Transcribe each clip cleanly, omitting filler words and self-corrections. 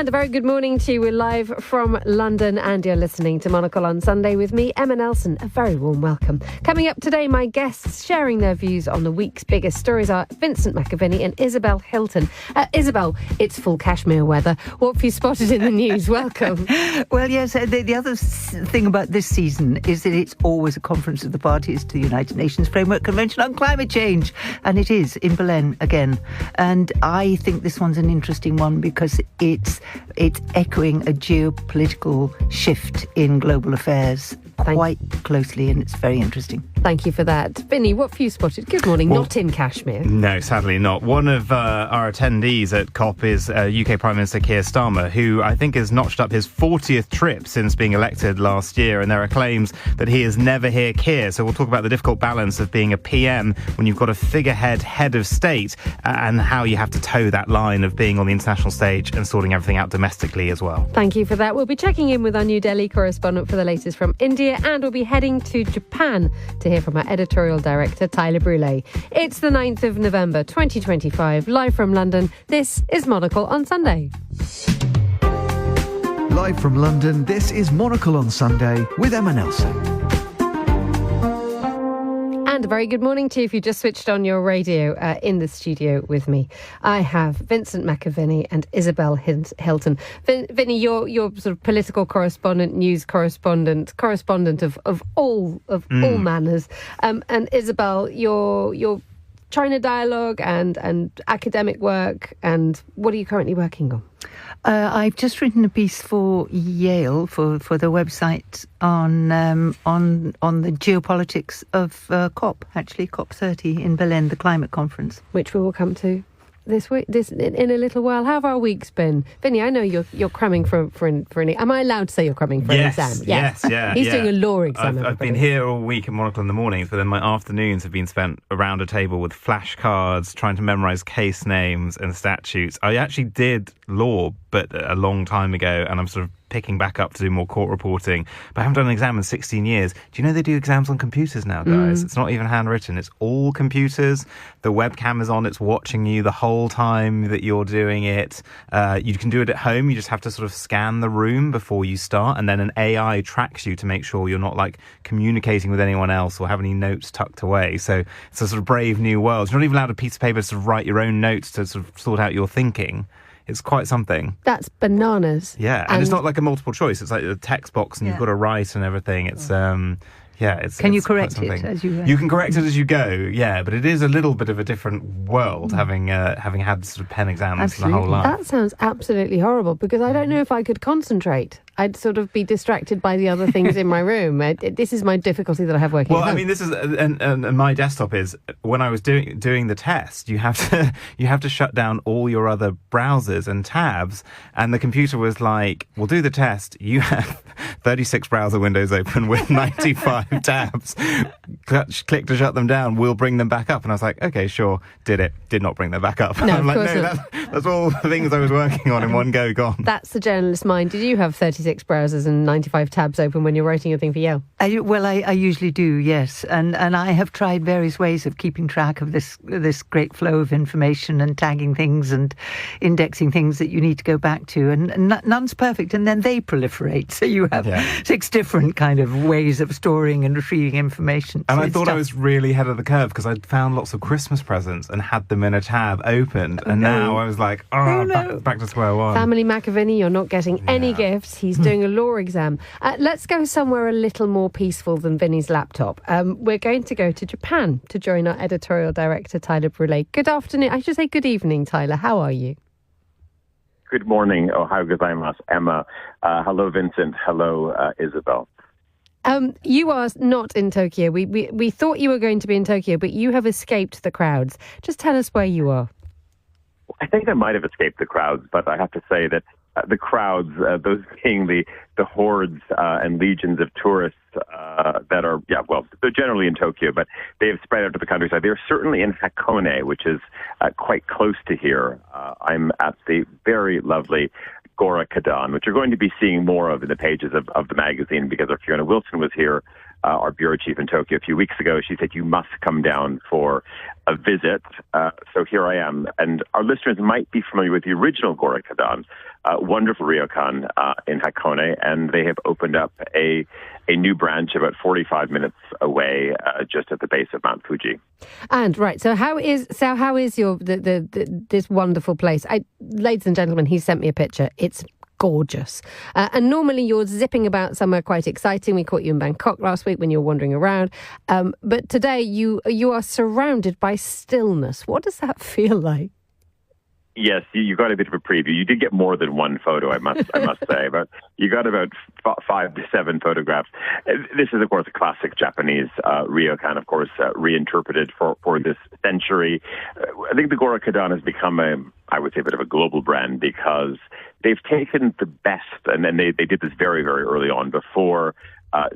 And a very good morning to you. We're live from London and you're listening to Monocle on Sunday with me, Emma Nelson. A very warm welcome. Coming up today, my guests sharing their views on the week's biggest stories are Vincent McAviney and Isabel Hilton. Isabel, it's full cashmere weather. What have you spotted in the news? Welcome. Well, yes, the other thing about this season is that it's always a conference of the parties to the United Nations Framework Convention on Climate Change. And it is in Berlin again. And I think this one's an interesting one because it's echoing a geopolitical shift in global affairs quite closely, and it's very interesting. Thank you for that. Vinny, what have you spotted? Good morning. Well, not in Kashmir. No, sadly not. One of our attendees at COP is UK Prime Minister Keir Starmer, who I think has notched up his 40th trip since being elected last year, and there are claims that he is never here Keir. So we'll talk about the difficult balance of being a PM when you've got a figurehead head of state and how you have to toe that line of being on the international stage and sorting everything out domestically as well. Thank you for that. We'll be checking in with our New Delhi correspondent for the latest from India, and we'll be heading to Japan to hear from our editorial director, Tyler Brûlé. It's the 9th of November, 2025, live from London. This is Monocle on Sunday. Live from London, this is Monocle on Sunday with Emma Nelson. And a very good morning to you if you just switched on your radio. In the studio with me, I have Vincent McAviney and Isabel Hilton. Vinny, you're sort of political correspondent, news correspondent of all manners. And Isabel, your China dialogue and academic work. And what are you currently working on? I've just written a piece for Yale for the website on the geopolitics of COP 30 in Berlin, the climate conference, which we will come to this week, in a little while. How have our weeks been, Vinny? I know you're cramming for an. Am I allowed to say you're cramming for an exam? Yes, yeah. He's doing a law exam. I've been here all week at Monocle in the mornings, but then my afternoons have been spent around a table with flashcards, trying to memorise case names and statutes. I actually did law, but a long time ago, and I'm sort of picking back up to do more court reporting, but I haven't done an exam in 16 years. Do you know they do exams on computers now, guys? It's not even handwritten. It's all computers. The webcam is on. It's watching you the whole time that you're doing it. You can do it at home. You just have to sort of scan the room before you start, and then an AI tracks you to make sure you're not like communicating with anyone else or have any notes tucked away. So it's a sort of brave new world. You're not even allowed a piece of paper to sort of write your own notes to sort of sort out your thinking. It's quite something. That's bananas. Yeah, and it's not like a multiple choice. It's like a text box and you've got to write and everything. It's Can you correct it as you go? You can correct it as you go, yeah, but it is a little bit of a different world having had sort of pen exams the whole life. That sounds absolutely horrible because I don't know if I could concentrate. I'd sort of be distracted by the other things in my room. This is my difficulty that I have working at home. I mean, this is and my desktop is when I was doing the test. You have to shut down all your other browsers and tabs, and the computer was like, "We'll do the test. You have 36 browser windows open with 95 tabs. Click to shut them down. We'll bring them back up." And I was like, "Okay, sure." Did it? Did not bring them back up. No, I'm like, of course not. That's all the things I was working on in one go gone. That's the journalist mind. Did you have 36 browsers and 95 tabs open when you're writing your thing for Yale? I usually do, yes. And I have tried various ways of keeping track of this great flow of information and tagging things and indexing things that you need to go back to. And none's perfect. And then they proliferate. So you have 6 different kind of ways of storing and retrieving information. And so I thought I was really ahead of the curve because I'd found lots of Christmas presents and had them in a tab opened. Now I was like, back to square one. Family McAviney, you're not getting any gifts. He's doing a law exam. Let's go somewhere a little more peaceful than Vinny's laptop. We're going to go to Japan to join our editorial director, Tyler Brûlé. Good afternoon. I should say good evening, Tyler. How are you? Good morning. Ohayou gozaimasu, Emma. Hello, Vincent. Hello, Isabel. You are not in Tokyo. We thought you were going to be in Tokyo, but you have escaped the crowds. Just tell us where you are. I think I might have escaped the crowds, but I have to say that the crowds, those being the hordes and legions of tourists that are, they're generally in Tokyo, but they have spread out to the countryside. They're certainly in Hakone, which is quite close to here. I'm at the very lovely Gora-Kadan, which you're going to be seeing more of in the pages of the magazine, because our Fiona Wilson was here, our bureau chief in Tokyo, a few weeks ago. She said, you must come down for a visit. So here I am. And our listeners might be familiar with the original Gora-Kadan, wonderful ryokan in Hakone, and they have opened up a new branch about 45 minutes away, just at the base of Mount Fuji. And right, so how is your this wonderful place? Ladies and gentlemen, he sent me a picture. It's gorgeous. And normally you're zipping about somewhere quite exciting. We caught you in Bangkok last week when you were wandering around. But today you are surrounded by stillness. What does that feel like? Yes, you got a bit of a preview. You did get more than one photo, I must say, but you got about 5 to 7 photographs. This is, of course, a classic Japanese ryokan, of course, reinterpreted for this century. I think the Gorokadan has become I would say, a bit of a global brand because they've taken the best, and then they did this very, very early on before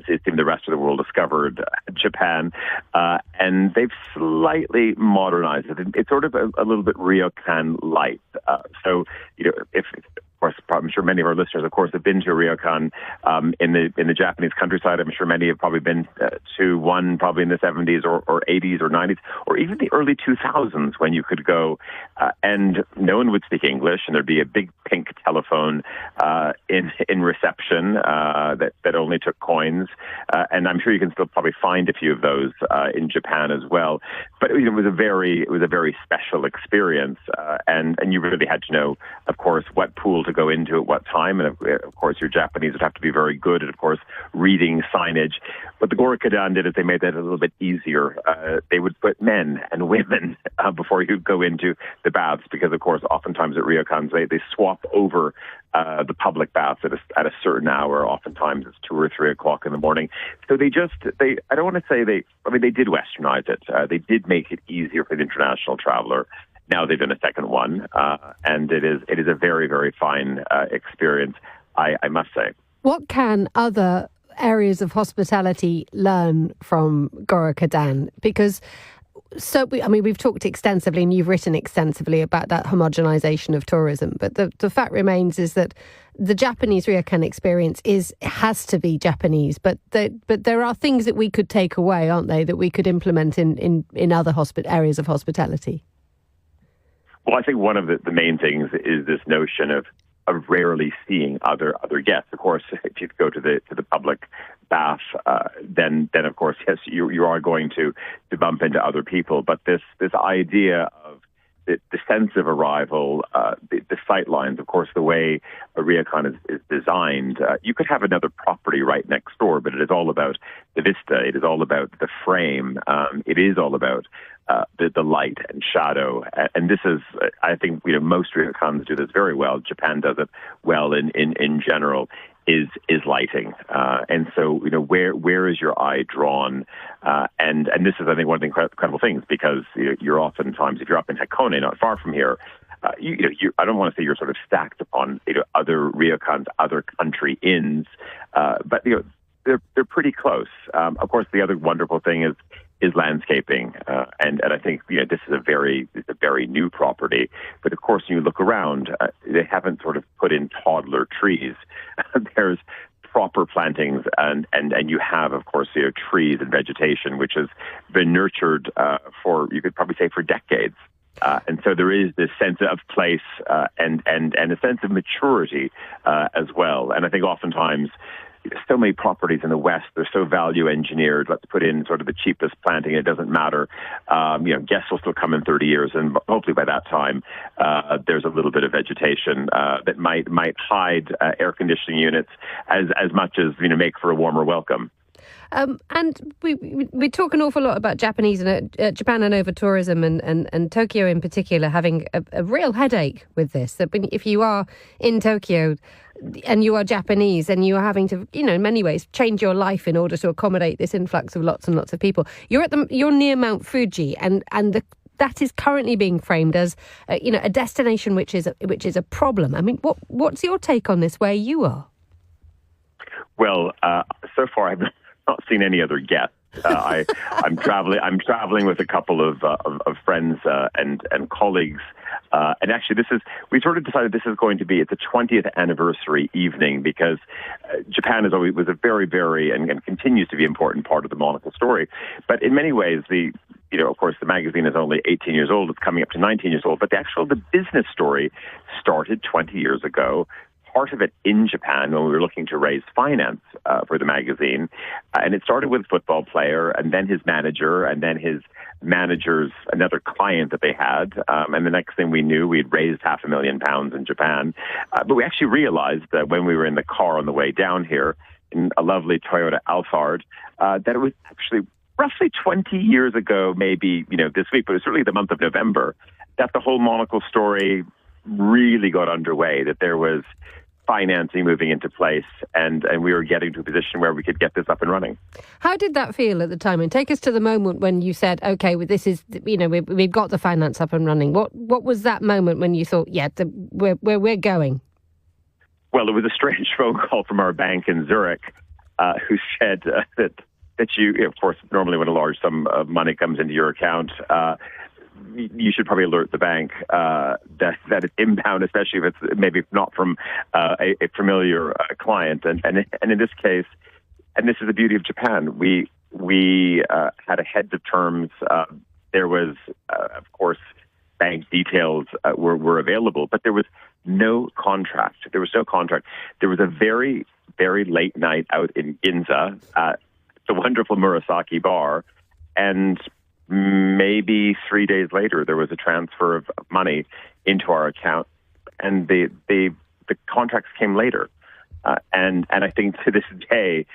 it seemed the rest of the world discovered Japan, and they've slightly modernized it. It's sort of a little bit ryokan light. So, if of course, I'm sure many of our listeners, of course, have been to a ryokan in the Japanese countryside. I'm sure many have probably been to one probably in the 70s or 80s or 90s, or even the early 2000s when you could go and no one would speak English, and there'd be a big pink telephone in reception that only took coins. And I'm sure you can still probably find a few of those in Japan as well. But it was a very special experience, and you really had to know, of course, what pool to go into at what time, and of course your Japanese would have to be very good at, of course, reading signage. But the Gorokadan did it; they made that a little bit easier. They would put men and women before you go into the baths, because of course oftentimes at ryokans they swap over the public baths at a certain hour. Oftentimes it's 2 or 3 o'clock in the morning. So they I don't want to say they did westernize it. They did make it easier for the international traveler. Now they've done a second one, and it is a very, very fine experience, I must say. What can other areas of hospitality learn from Gorokadan? Because we've talked extensively, and you've written extensively about that homogenization of tourism. But the fact remains is that the Japanese ryokan experience has to be Japanese. But there are things that we could take away, aren't they, that we could implement in other areas of hospitality? Well, I think one of the main things is this notion of rarely seeing other guests. Of course, if you go to the public bath, then of course, yes, you are going to bump into other people. But this idea of the sense of arrival, the sight lines, of course, the way a ryokan is designed, you could have another property right next door, but it is all about the vista. It is all about the frame. It is all about the light and shadow. And this is, I think, most ryokans do this very well. Japan does it well in general. Is lighting, and so where is your eye drawn, and this is, I think, one of the incredible things, because you're oftentimes, if you're up in Hakone, not far from here, I don't want to say you're sort of stacked upon other ryokans, other country inns, but they're pretty close. Of course, the other wonderful thing is landscaping, and I think this is a very new property. But of course, when you look around, they haven't sort of put in toddler trees. There's proper plantings, and you have, of course, trees and vegetation which has been nurtured for, you could probably say, for decades. And so there is this sense of place and a sense of maturity as well. And I think oftentimes, so many properties in the West, they're so value engineered. Let's put in sort of the cheapest planting. It doesn't matter. Guests will still come in 30 years, and hopefully by that time, there's a little bit of vegetation that might hide air conditioning units as much as make for a warmer welcome. And we talk an awful lot about Japanese and Japan and over tourism, and Tokyo in particular having a real headache with this. That if you are in Tokyo and you are Japanese and you are having to, in many ways, change your life in order to accommodate this influx of lots and lots of people. You're near Mount Fuji, and that is currently being framed as a destination which is a problem. I mean, what's your take on this where you are? Well, so far I've not seen any other guests. I'm traveling with a couple of friends and colleagues, and actually we sort of decided this is going to be, it's a 20th anniversary evening, because Japan was a very, very and continues to be an important part of the Monocle story. But in many ways, the of course, the magazine is only 18 years old. It's coming up to 19 years old. But the business story started 20 years ago, part of it in Japan when we were looking to raise finance for the magazine. And it started with a football player and then his manager and then his manager's another client that they had. And the next thing we knew, we'd raised £500,000 in Japan. But we actually realized that when we were in the car on the way down here in a lovely Toyota Alphard, that it was actually roughly 20 years ago, maybe, this week, but it was certainly the month of November, that the whole Monocle story really got underway, that there was financing moving into place, and we were getting to a position where we could get this up and running. How did that feel at the time? And take us to the moment when you said, okay, well, this is, we've got the finance up and running. What was that moment when you thought, we're going? Well, it was a strange phone call from our bank in Zurich, who said that you, of course, normally when a large sum of money comes into your account, you should probably alert the bank that it's inbound, especially if it's maybe not from a familiar client. And in this case, and this is the beauty of Japan, we had a heads of terms. There was, of course, bank details were available, but there was no contract. There was a very, very late night out in Ginza at the wonderful Murasaki bar, and maybe 3 days later, there was a transfer of money into our account, and the contracts came later. And I think to this day,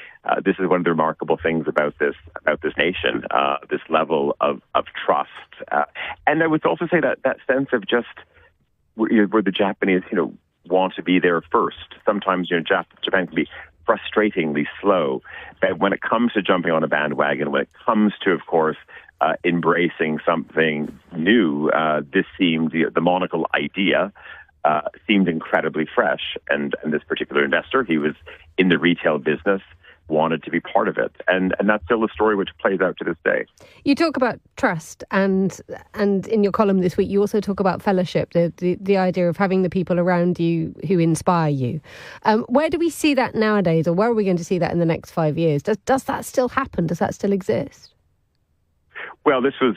this is one of the remarkable things about this nation, this level of trust. And I would also say that sense of just where the Japanese, want to be there first. Sometimes, Japan can be frustratingly slow. But when it comes to jumping on a bandwagon, when it comes to, of course, embracing something new, this seemed, the Monocle idea seemed incredibly fresh. And this particular investor, he was in the retail business, wanted to be part of it. And that's still a story which plays out to this day. You talk about trust, and in your column this week, you also talk about fellowship, the idea of having the people around you who inspire you. Where do we see that nowadays, or where are we going to see that in the next 5 years? Does that still happen? Does that still exist? Well, this was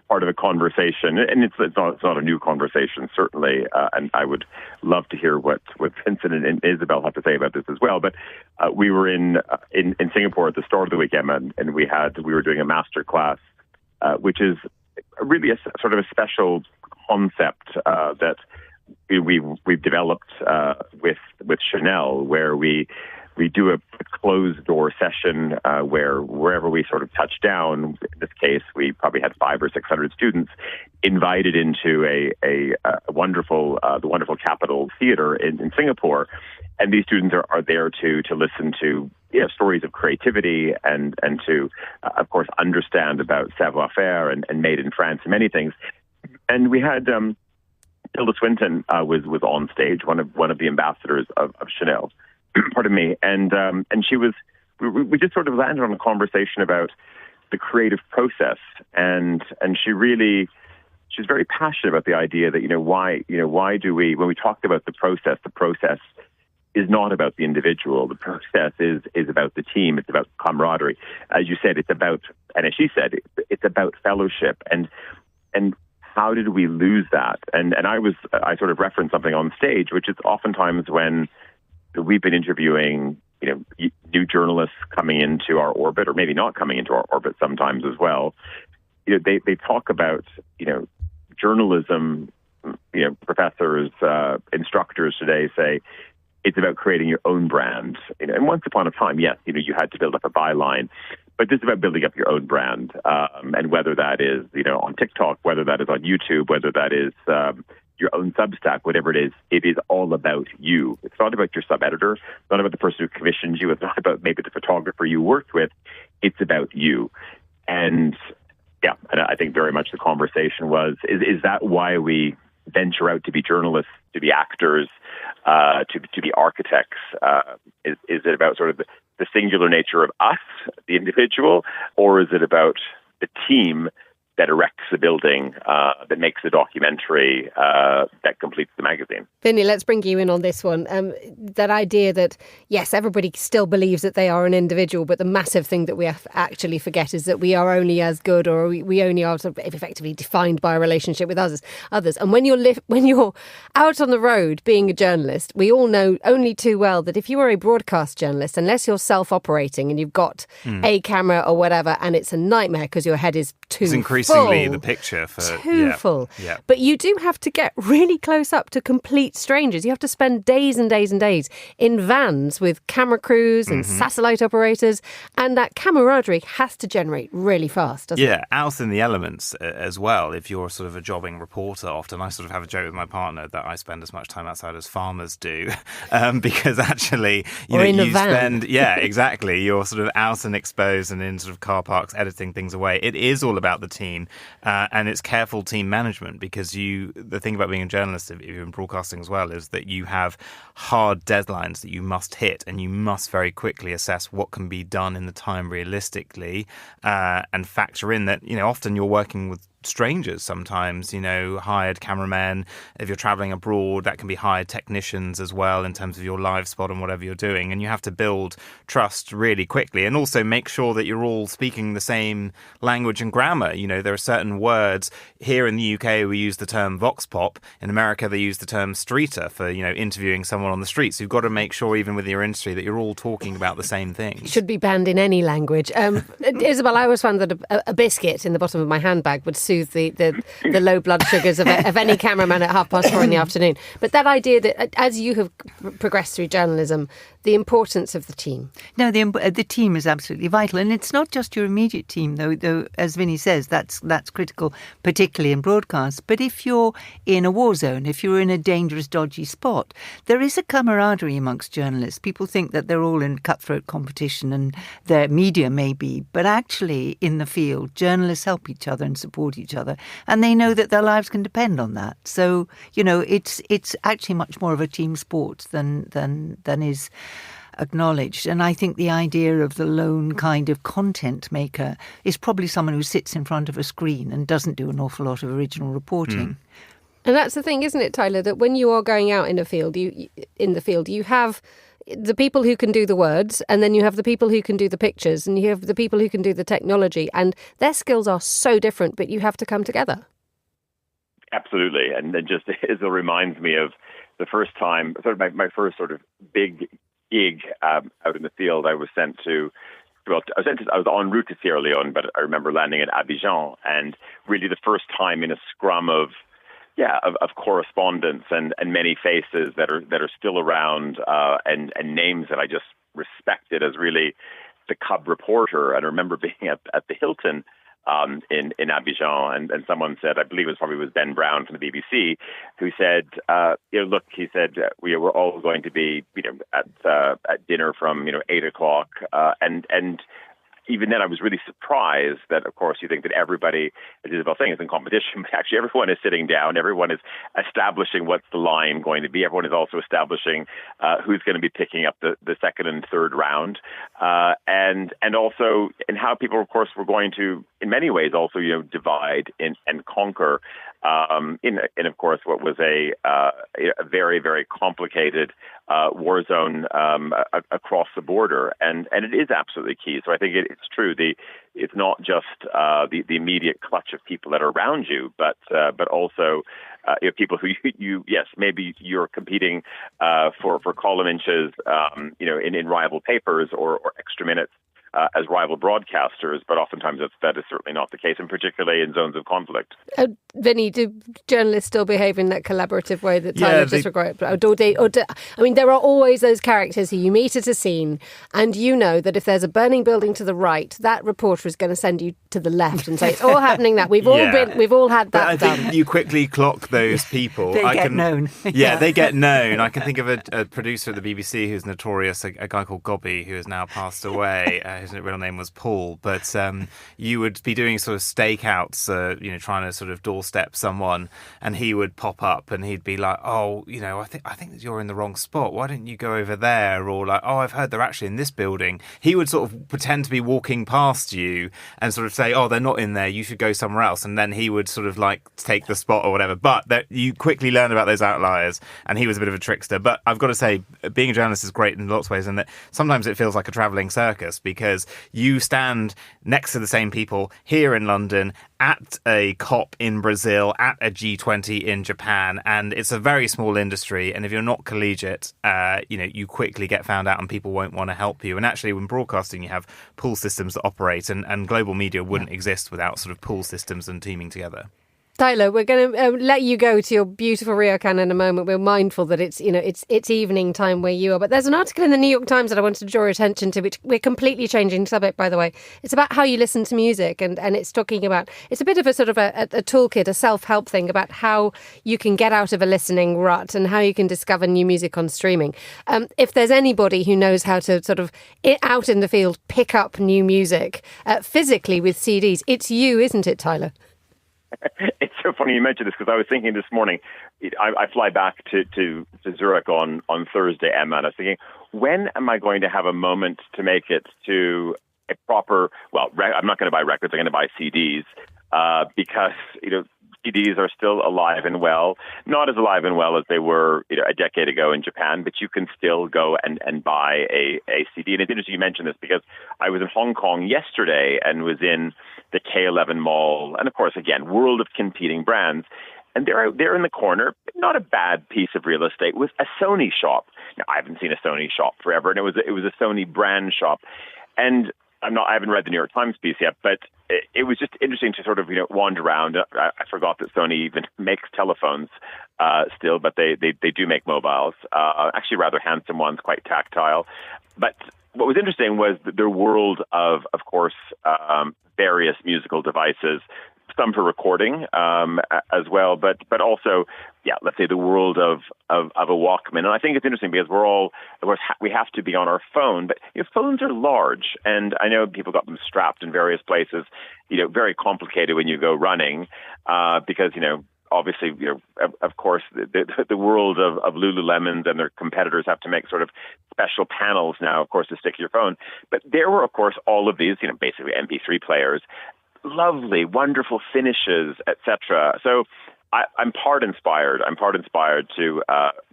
part of a conversation, and it's not a new conversation, certainly, and I would love to hear what Vincent and Isabel have to say about this as well. But we were in Singapore at the start of the week, Emma, and we were doing a master class, which is really a sort of a special concept that we've developed with Chanel, where we do a closed door session where wherever we sort of touch down, in this case, we probably had 500 or 600 students invited into the wonderful Capitol Theatre in Singapore. And these students are there to listen to stories of creativity and to, of course, understand about savoir-faire and made in France and many things. And we had Tilda Swinton was on stage, one of the ambassadors of Chanel. Pardon me, and she was. We just sort of landed on a conversation about the creative process, and she's very passionate about the idea that why do we, when we talked about the process is not about the individual. The process is about the team. It's about camaraderie, as you said. It's about, and as she said, it's about fellowship, and how did we lose that? And I sort of referenced something on stage, which is oftentimes when we've been interviewing, new journalists coming into our orbit, or maybe not coming into our orbit sometimes as well. They talk about, journalism, professors, instructors today say it's about creating your own brand. And once upon a time, yes, you had to build up a byline, but this is about building up your own brand. And whether that is, on TikTok, whether that is on YouTube, whether that is, your own Substack, whatever it is all about you. It's not about your sub-editor. It's not about the person who commissioned you. It's not about maybe the photographer you worked with. It's about you. And and I think very much the conversation was, is that why we venture out to be journalists, to be actors, to be architects? Is it about sort of the singular nature of us, the individual, or is it about the team that erects the building, that makes the documentary, that completes the magazine. Vinny, let's bring you in on this one. That idea that, yes, everybody still believes that they are an individual, but the massive thing that we actually forget is that we are only as good, or we only are sort of effectively defined by a relationship with others. And when you're out on the road being a journalist, we all know only too well that if you are a broadcast journalist, unless you're self-operating and you've got a camera or whatever, and it's a nightmare because your head is too increasingly the picture for full. Yeah. But you do have to get really close up to complete strangers. You have to spend days and days and days in vans with camera crews and satellite operators, and that camaraderie has to generate really fast, doesn't it? Yeah, out in the elements as well. If you're sort of a jobbing reporter, often I sort of have a joke with my partner that I spend as much time outside as farmers do, because actually, you spend, exactly, you're sort of out and exposed and in sort of car parks editing things away. It is all about the team, and it's careful team management, because the thing about being a journalist, if you're in broadcasting as well, is that you have hard deadlines that you must hit, and you must very quickly assess what can be done in the time realistically, and factor in that, often you're working with strangers sometimes, hired cameramen. If you're traveling abroad, that can be hired technicians as well in terms of your live spot and whatever you're doing. And you have to build trust really quickly, and also make sure that you're all speaking the same language and grammar. There are certain words. Here in the UK, we use the term vox pop. In America, they use the term streeter for, interviewing someone on the street. So you've got to make sure, even with your industry, that you're all talking about the same thing. It should be banned in any language. Isabel, I always found that a biscuit in the bottom of my handbag would soothe the low blood sugars of any cameraman at 4:30 in the afternoon. But that idea that as you have progressed through journalism, the importance of the team. No, the team is absolutely vital. And it's not just your immediate team, though as Vinny says, that's critical, particularly in broadcast. But if you're in a war zone, if you're in a dangerous, dodgy spot, there is a camaraderie amongst journalists. People think that they're all in cutthroat competition, and their media may be. But actually, in the field, journalists help each other and support each other. And they know that their lives can depend on that. So, it's actually much more of a team sport than is acknowledged. And I think the idea of the lone kind of content maker is probably someone who sits in front of a screen and doesn't do an awful lot of original reporting. And that's the thing, isn't it, Tyler, that when you are going out in the field, you have the people who can do the words, and then you have the people who can do the pictures, and you have the people who can do the technology, and their skills are so different, but you have to come together. Absolutely. And then just Isabel reminds me of the first time, sort of my first sort of big gig out in the field. I was sent to, I was en route to Sierra Leone, but I remember landing at Abidjan, and really the first time in a scrum of correspondents and many faces that are still around, and names that I just respected as really the cub reporter. And I remember being at the Hilton in Abidjan, and someone said, I believe it was Ben Brown from the BBC, who said, look, he said, we're all going to be, at dinner from, 8 o'clock, and even then I was really surprised that, of course, you think that everybody, as Isabel saying, is in competition, but actually everyone is sitting down, everyone is establishing what's the line going to be, everyone is also establishing who's going to be picking up the second and third round, and also in how people, of course, were going to, in many ways, also, divide and conquer in of course, what was a very, very complicated war zone across the border, and it is absolutely key. So I think it's true. It's not just the immediate clutch of people that are around you, but also people who maybe you're competing for column inches, in rival papers or extra minutes as rival broadcasters, but oftentimes that is certainly not the case, and particularly in zones of conflict. Vinny, do journalists still behave in that collaborative way that Tyler just described? I mean, there are always those characters who you meet at a scene, and you know that if there's a burning building to the right, that reporter is going to send you to the left and say it's all happening. That we've all had that. But I think you quickly clock those people. They get known. They get known. I can think of a producer at the BBC who's notorious, a guy called Gobby, who has now passed away. his real name was Paul, but you would be doing sort of stakeouts, trying to sort of doorstep someone, and he would pop up and he'd be like, oh, I think that you're in the wrong spot. Why don't you go over there? Or like, oh, I've heard they're actually in this building. He would sort of pretend to be walking past you and sort of say, oh, they're not in there. You should go somewhere else. And then he would sort of like take the spot or whatever. But you quickly learn about those outliers, and he was a bit of a trickster. But I've got to say, being a journalist is great in lots of ways, and that sometimes it feels like a travelling circus because you stand next to the same people here in London, at a COP in Brazil, at a G20 in Japan, and it's a very small industry, and if you're not collegiate, you quickly get found out and people won't want to help you. And actually, when broadcasting, you have pool systems that operate, and global media wouldn't exist without sort of pool systems and teaming together. Tyler, we're going to let you go to your beautiful ryokan in a moment. We're mindful that it's evening time where you are. But there's an article in the New York Times that I wanted to draw your attention to, which we're completely changing the subject, by the way. It's about how you listen to music, and it's talking about, it's a bit of a sort of a toolkit, a self-help thing about how you can get out of a listening rut and how you can discover new music on streaming. If there's anybody who knows how to sort of, out in the field, pick up new music physically with CDs, it's you, isn't it, Tyler? It's so funny you mentioned this because I was thinking this morning, I fly back to Zurich on Thursday, Emma, and I was thinking, when am I going to have a moment to make it to a proper, I'm not going to buy records, I'm going to buy CDs because, CDs are still alive and well, not as alive and well as they were a decade ago in Japan, but you can still go and buy a CD. And it's interesting you mentioned this because I was in Hong Kong yesterday and was in the K11 Mall, and of course, again, world of competing brands. And there in the corner, not a bad piece of real estate, was a Sony shop. Now, I haven't seen a Sony shop forever, and it was a Sony brand shop. And I haven't read the New York Times piece yet, but it was just interesting to sort of wander around. I forgot that Sony even makes telephones still, but they do make mobiles. Actually, rather handsome ones, quite tactile. But what was interesting was their world of course, various musical devices, some for recording as well, but also, let's say the world of a Walkman. And I think it's interesting because we're all, of course, we have to be on our phone, but phones are large, and I know people got them strapped in various places. Very complicated when you go running because obviously, of course, the world of Lululemons and their competitors have to make sort of special panels now, of course, to stick to your phone. But there were, of course, all of these, basically MP3 players, lovely, wonderful finishes, etc. So I'm part inspired. I'm part inspired to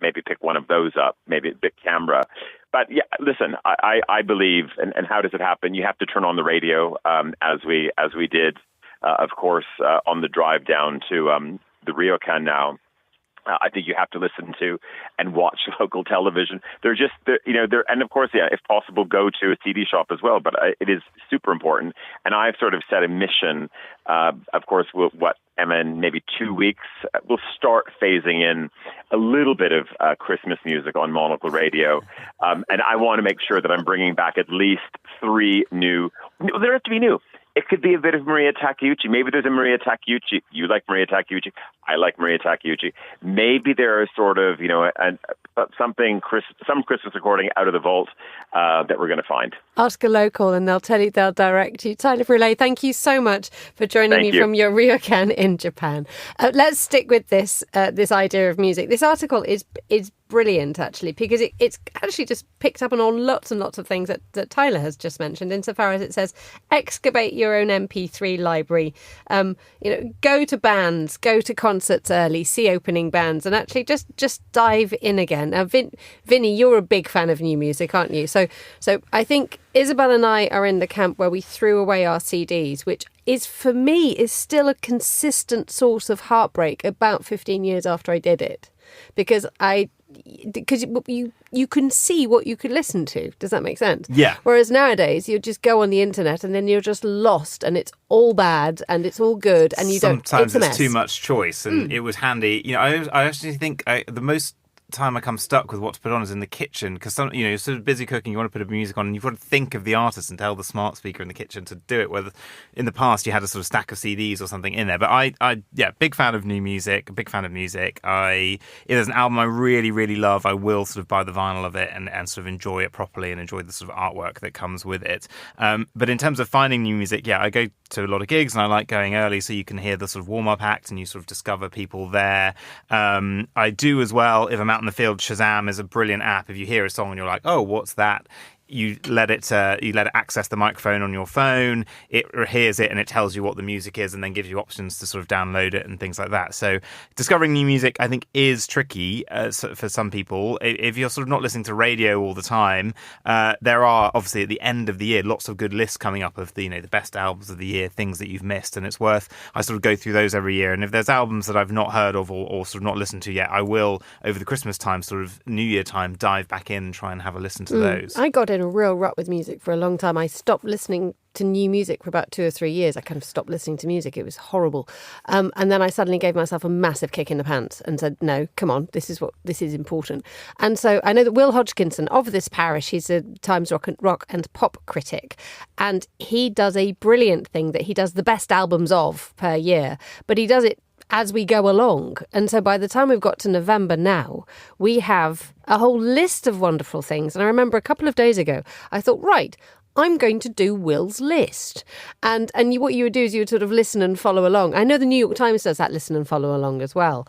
maybe pick one of those up, maybe a big camera. But yeah, listen, I believe, and how does it happen? You have to turn on the radio as we did, of course, on the drive down to the ryokan now. I think you have to listen to and watch local television. They're just, and of course, if possible, go to a CD shop as well. But it is super important. And I've sort of set a mission. Of course, Emma, in maybe 2 weeks, we'll start phasing in a little bit of Christmas music on Monocle Radio. And I want to make sure that I'm bringing back at least 3 new. They don't have to be new. It could be a bit of Maria Takeuchi. Maybe there's a Maria Takeuchi. You like Maria Takeuchi. I like Maria Takeuchi. Maybe there is sort of, some Christmas recording out of the vault that we're going to find. Ask a local and they'll direct you. Tyler Brûlé, thank you so much for joining me from your ryokan in Japan. Let's stick with this idea of music. This article is brilliant, actually, because it's actually just picked up on lots and lots of things that Tyler has just mentioned, insofar as it says, excavate your own MP3 library, go to bands, go to concerts early, see opening bands, and actually just dive in again. Now, Vinny, you're a big fan of new music, aren't you? So I think Isabel and I are in the camp where we threw away our CDs, which is, for me, is still a consistent source of heartbreak about 15 years after I did it. Because you can see what you could listen to. Does that make sense? Yeah. Whereas nowadays you just go on the internet and then you're just lost, and it's all bad and it's all good, and you Sometimes don't. It's too much choice, and it was handy. I actually think the most time I come stuck with what to put on is in the kitchen, because you're sort of busy cooking, you want to put a music on, and you've got to think of the artist and tell the smart speaker in the kitchen to do it. Whether in the past you had a sort of stack of CDs or something in there, but I big fan of new music. Big fan of music. If there's an album I really, really love, I will sort of buy the vinyl of it and sort of enjoy it properly and enjoy the sort of artwork that comes with it. But in terms of finding new music, I go to a lot of gigs and I like going early so you can hear the sort of warm-up act and you sort of discover people there. I do as well, if I'm out in the field, Shazam is a brilliant app. If you hear a song and you're like, oh, what's that? You let it access the microphone on your phone. It hears it and it tells you what the music is, and then gives you options to sort of download it and things like that. So discovering new music, I think, is tricky for some people. If you're sort of not listening to radio all the time, there are obviously at the end of the year lots of good lists coming up of the best albums of the year, things that you've missed, and it's worth. I sort of go through those every year, and if there's albums that I've not heard of or sort of not listened to yet, I will over the Christmas time, sort of New Year time, dive back in and try and have a listen to those. I got in a real rut with music for a long time. I stopped listening to new music for about 2 or 3 years. I kind of stopped listening to music. It was horrible. And then I suddenly gave myself a massive kick in the pants and said, no, come on, this is important. And so I know that Will Hodgkinson of this parish, he's a Times rock and pop critic, and he does a brilliant thing that he does the best albums of per year, but he does it as we go along. And so by the time we've got to November now, we have a whole list of wonderful things. And I remember a couple of days ago, I thought, right, I'm going to do Will's list. And what you would do is you would sort of listen and follow along. I know the New York Times does that listen and follow along as well.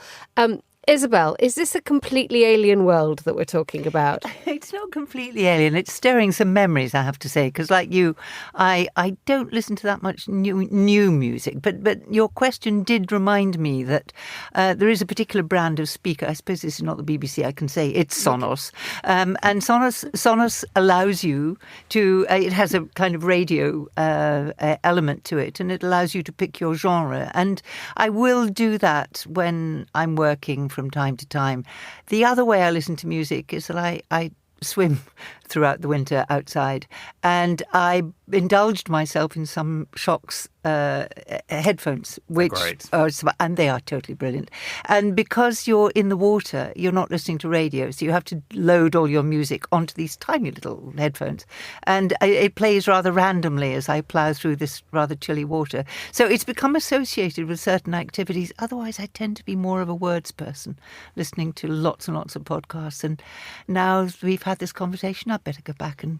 Isabel, is this a completely alien world that we're talking about? It's not completely alien. It's stirring some memories, I have to say, because like you, I don't listen to that much new music. But your question did remind me that there is a particular brand of speaker. I suppose this is not the BBC. I can say it's Sonos, and Sonos allows you to. It has a kind of radio element to it, and it allows you to pick your genre. And I will do that when I'm working from time to time. The other way I listen to music is that I swim throughout the winter outside, and I indulged myself in some Shocks headphones, which and they are totally brilliant. And because you're in the water, you're not listening to radio, so you have to load all your music onto these tiny little headphones, and it plays rather randomly as I plough through this rather chilly water. So it's become associated with certain activities. Otherwise, I tend to be more of a words person, listening to lots and lots of podcasts. And now we've had this conversation, I'd better go back and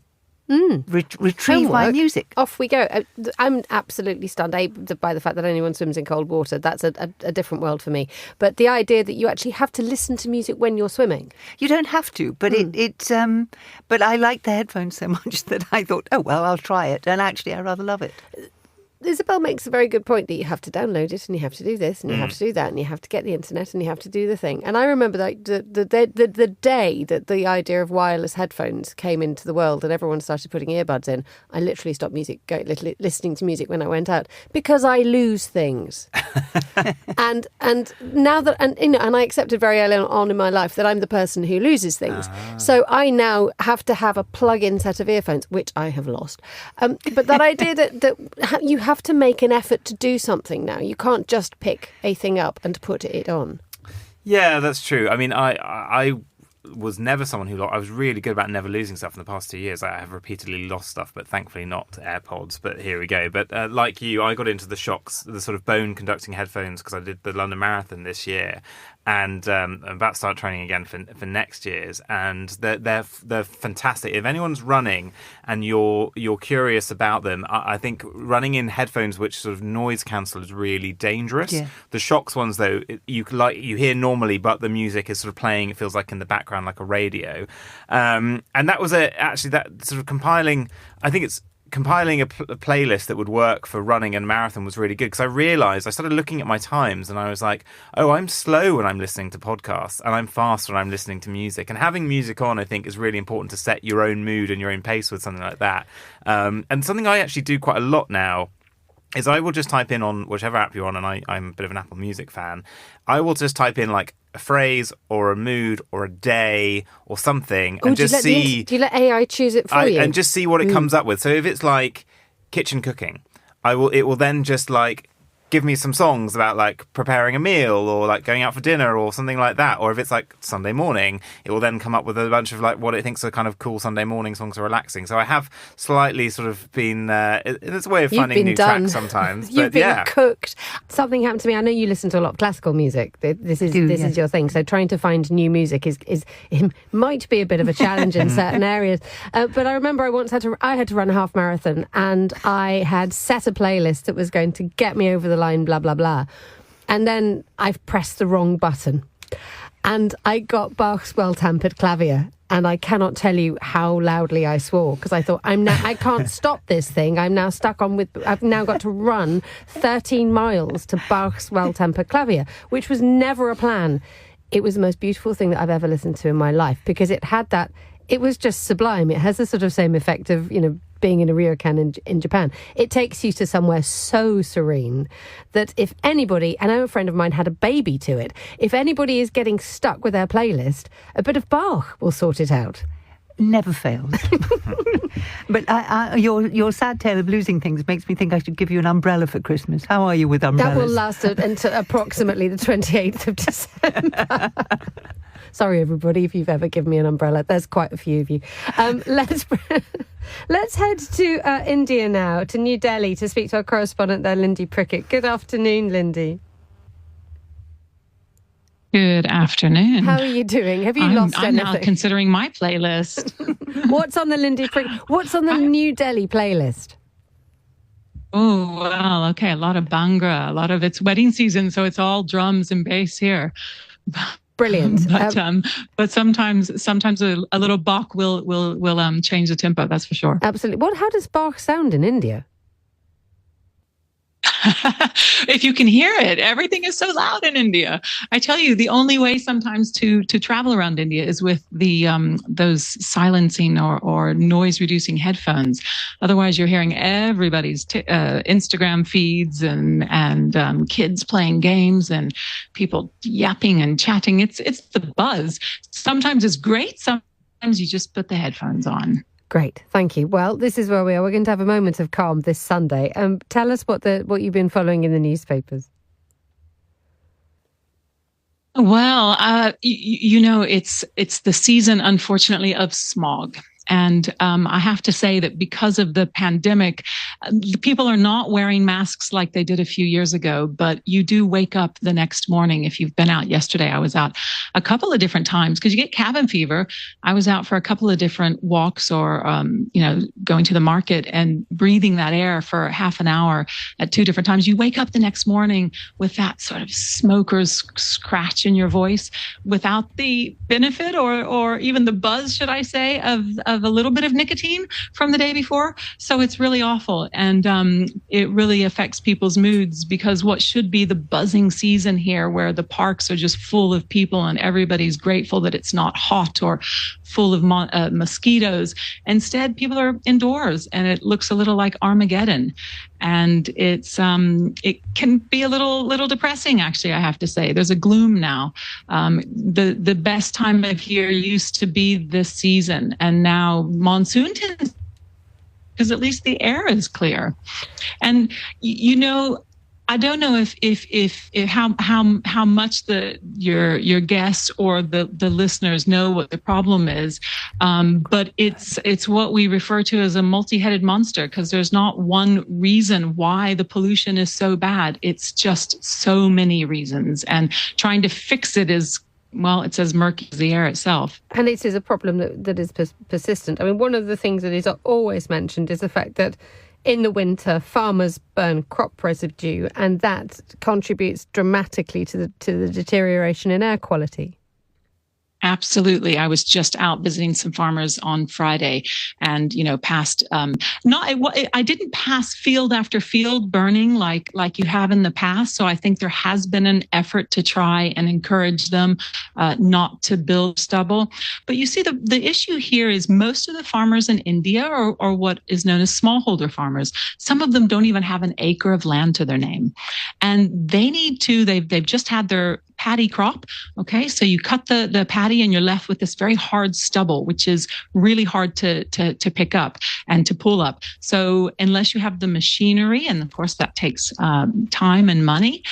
retrieve my music. Off we go. I'm absolutely stunned by the fact that anyone swims in cold water. That's a different world for me. But the idea that you actually have to listen to music when you're swimming. You don't have to, but but I like the headphones so much that I thought, oh well, I'll try it. And actually I rather love it. Isabel makes a very good point that you have to download it and you have to do this and you have to do that and you have to get the internet and you have to do the thing. And I remember that the day that the idea of wireless headphones came into the world and everyone started putting earbuds in, I literally stopped listening to music when I went out because I lose things. and now that and I accepted very early on in my life that I'm the person who loses things. So I now have to have a plug-in set of earphones, which I have lost. But that idea that you have to make an effort to do something now. You can't just pick a thing up and put it on. Yeah, that's true. I mean, I was never someone who I was really good about never losing stuff in the past 2 years. I have repeatedly lost stuff, but thankfully not AirPods. But here we go. But like you, I got into the Shocks, the sort of bone conducting headphones, because I did the London Marathon this year, and I'm about to start training again for next year's. And they're fantastic. If anyone's running and you're curious about them, I think running in headphones which sort of noise cancel is really dangerous. Yeah. The Shocks ones though, you hear normally, but the music is sort of playing. It feels like in the background like a radio, and that was actually that sort of compiling. I think it's compiling a playlist that would work for running and marathon was really good, because I realised I started looking at my times and I was like, oh, I'm slow when I'm listening to podcasts and I'm fast when I'm listening to music. And having music on, I think, is really important to set your own mood and your own pace with something like that. And something I actually do quite a lot now is I will just type in on whichever app you're on, and I'm a bit of an Apple Music fan, I will just type in like a phrase or a mood or a day or something, and just see. Do you let AI choose it for you? And just see what it comes up with. So if it's like kitchen cooking, it will then just like give me some songs about like preparing a meal or like going out for dinner or something like that. Or if it's like Sunday morning, it will then come up with a bunch of like what it thinks are kind of cool Sunday morning songs or relaxing. So I have slightly sort of been, it's a way of finding new tracks sometimes. You've been cooked. Something happened to me. I know you listen to a lot of classical music. This is your thing. So trying to find new music is it might be a bit of a challenge in certain areas. But I remember I once had to run a half marathon, and I had set a playlist that was going to get me over the line, blah, blah, blah. And then I've pressed the wrong button. And I got Bach's Well-Tempered Clavier. And I cannot tell you how loudly I swore, because I thought, I can't stop this thing. I'm now stuck on I've now got to run 13 miles to Bach's Well-Tempered Clavier, which was never a plan. It was the most beautiful thing that I've ever listened to in my life, because it had that, it was just sublime. It has the sort of same effect of, being in a ryokan in Japan. It takes you to somewhere so serene that if anybody, and I know a friend of mine had a baby to it, if anybody is getting stuck with their playlist, a bit of Bach will sort it out. Never fails. But your sad tale of losing things makes me think I should give you an umbrella for Christmas. How are you with umbrellas? That will last until approximately the 28th of December. Sorry, everybody, if you've ever given me an umbrella. There's quite a few of you. Let's head to India now, to New Delhi, to speak to our correspondent there, Lyndee Prickitt. Good afternoon, Lyndee. Good afternoon. How are you doing? Have you lost anything? I'm now considering my playlist. What's on the Lyndee Prickitt? What's on the New Delhi playlist? Oh, well, okay. A lot of Bhangra. A lot of it's wedding season, so it's all drums and bass here. Brilliant. But sometimes a little Bach will change the tempo. That's for sure. Absolutely. How does Bach sound in India? If you can hear it, everything is so loud in India. I tell you, the only way sometimes to travel around India is with the those silencing or noise reducing headphones. Otherwise, you're hearing everybody's Instagram feeds and kids playing games and people yapping and chatting. It's the buzz. Sometimes it's great. Sometimes you just put the headphones on. Great, thank you. Well, this is where we are. We're going to have a moment of calm this Sunday. Tell us what you've been following in the newspapers. Well, it's the season, unfortunately, of smog. And I have to say that because of the pandemic, people are not wearing masks like they did a few years ago, but you do wake up the next morning. If you've been out yesterday, I was out a couple of different times because you get cabin fever. I was out for a couple of different walks or, going to the market and breathing that air for half an hour at two different times. You wake up the next morning with that sort of smoker's scratch in your voice without the benefit or even the buzz, should I say, of a little bit of nicotine from the day before. So it's really awful. And it really affects people's moods because what should be the buzzing season here where the parks are just full of people and everybody's grateful that it's not hot or full of mosquitoes. Instead, people are indoors and it looks a little like Armageddon. And it can be a little depressing, actually, I have to say. There's a gloom now. The best time of year used to be this season, and now monsoon tends, because at least the air is clear. And I don't know if how much your guests or the listeners know what the problem is, but it's what we refer to as a multi-headed monster, because there's not one reason why the pollution is so bad. It's just so many reasons, and trying to fix it is, well, it's as murky as the air itself. And it is a problem that is persistent. I mean, one of the things that is always mentioned is the fact that in the winter, farmers burn crop residue, and that contributes dramatically to the deterioration in air quality. Absolutely. I was just out visiting some farmers on Friday and, passed, I didn't pass field after field burning like you have in the past. So I think there has been an effort to try and encourage them not to build stubble. But you see, the issue here is most of the farmers in India are what is known as smallholder farmers. Some of them don't even have an acre of land to their name. and they've just had their paddy crop. Okay, so you cut the paddy and you're left with this very hard stubble, which is really hard to pick up and to pull up. So unless you have the machinery, and of course that takes time and money,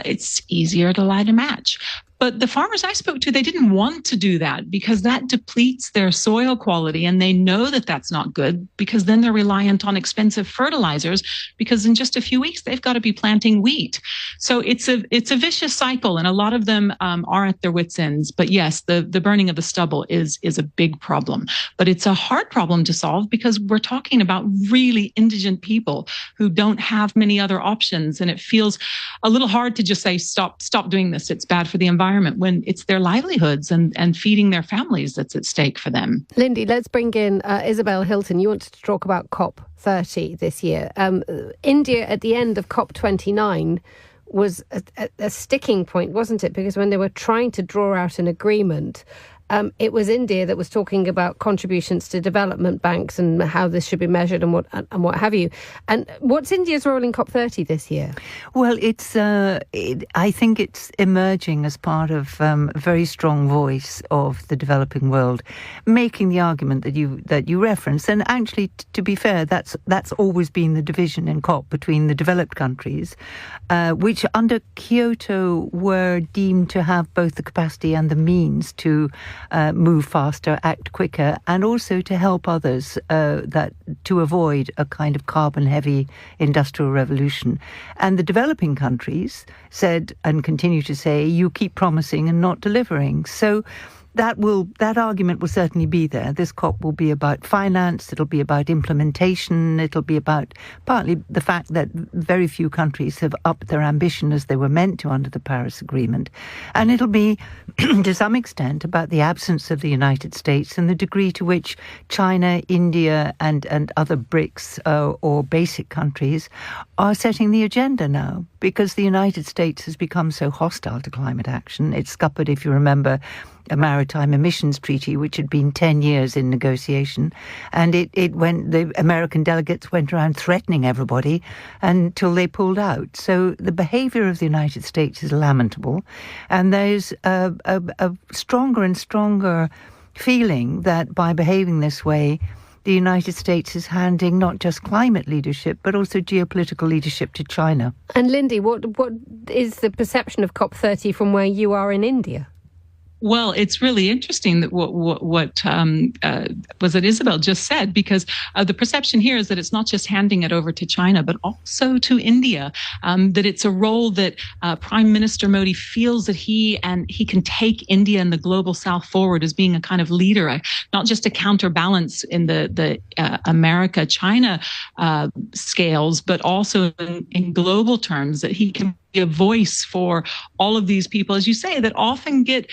it's easier to light a match. But the farmers I spoke to, they didn't want to do that because that depletes their soil quality, and they know that that's not good because then they're reliant on expensive fertilizers because in just a few weeks they've got to be planting wheat. So it's a vicious cycle, and a lot of them are at their wits' ends. But yes, the burning of the stubble is a big problem. But it's a hard problem to solve because we're talking about really indigent people who don't have many other options, and it feels a little hard to just say stop doing this. It's bad for the environment, when it's their livelihoods and feeding their families that's at stake for them. Lyndee, let's bring in Isabel Hilton. You wanted to talk about COP30 this year. India at the end of COP29 was a sticking point, wasn't it? Because when they were trying to draw out an agreement, it was India that was talking about contributions to development banks and how this should be measured and what have you. And what's India's role in COP30 this year? Well, I think it's emerging as part of a very strong voice of the developing world, making the argument that you referenced. And actually, to be fair, that's always been the division in COP between the developed countries, which under Kyoto were deemed to have both the capacity and the means to move faster, act quicker, and also to help others to avoid a kind of carbon-heavy industrial revolution. And the developing countries said, and continue to say, you keep promising and not delivering. So that argument will certainly be there. This COP will be about finance, it'll be about implementation, it'll be about partly the fact that very few countries have upped their ambition as they were meant to under the Paris Agreement. And it'll be, to some extent, about the absence of the United States and the degree to which China, India, and other BRICS or basic countries are setting the agenda now, because the United States has become so hostile to climate action. It scuppered, if you remember, a maritime emissions treaty, which had been 10 years in negotiation. And the American delegates went around threatening everybody until they pulled out. So the behavior of the United States is lamentable. And there's a stronger and stronger feeling that by behaving this way, the United States is handing not just climate leadership, but also geopolitical leadership to China. And Lyndee, what is the perception of COP30 from where you are in India? Well, it's really interesting that what was it Isabel just said, because the perception here is that it's not just handing it over to China, but also to India, that it's a role that Prime Minister Modi feels that he can take India and the global South forward as being a kind of leader, not just a counterbalance in the America-China scales, but also in global terms, that he can be a voice for all of these people, as you say, that often get